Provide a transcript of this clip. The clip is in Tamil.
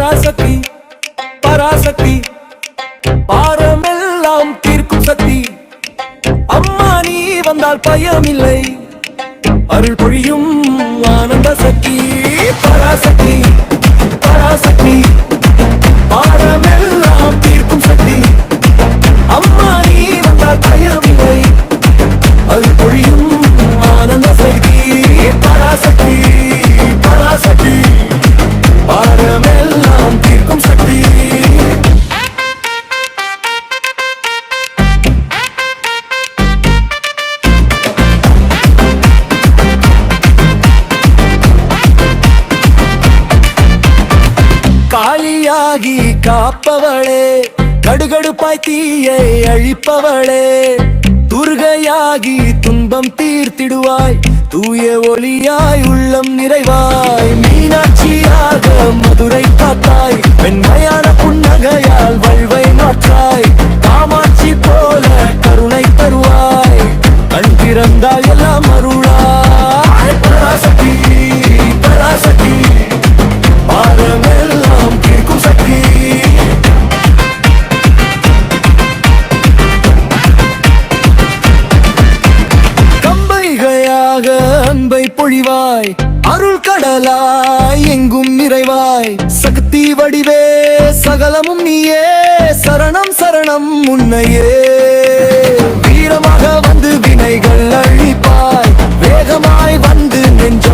பராசக்தி பராசக்தி பாரமெல்லாம் தீர்க்கும் சக்தி. அம்மா நீ வந்தால் பயமில்லை, அருள் பொழியும் ஆனந்த சக்தி. பராசக்தி பராசக்தி பாரமெல்லாம் தீர்க்கும் சக்தி. அம்மா நீ வந்தால் பயமில்லை, அருள் பொழியும் ஆனந்த சக்தி. பராசக்தி பராசக்தி பாரமெல்லாம் தீர்க்கும் சக்தி. காளியாகி காப்பவளே, கடுகடுப்பாய் தீயை அழிப்பவளே, துர்கையாகி துன்பம் தீர்த்திடுவாய், தூய ஒளியாய் உள்ளம் நிறைவாய். மீனாட்சியாக மதுரை காத்தாய், வெண்மையான புன்னகையால் வாழ்வை மாற்றாய். காமாட்சி போல கருணை தருவாய், கண் திறந்தால் எல்லாம் அருளாய். பராசக்தி பராசக்தி பாரமெல்லாம் தீர்க்கும் சக்தி. கம்பைகையாக அன்பை பொழிவாய், அருள் கடலாய் எங்கும் நிறைவாய். சக்தி வடிவே சகலமும் நீயே, சரணம் சரணம் உன்னையே. வீரமாக வந்து வினைகள் அழிப்பாய், வேகமாய் வந்து நெஞ்ச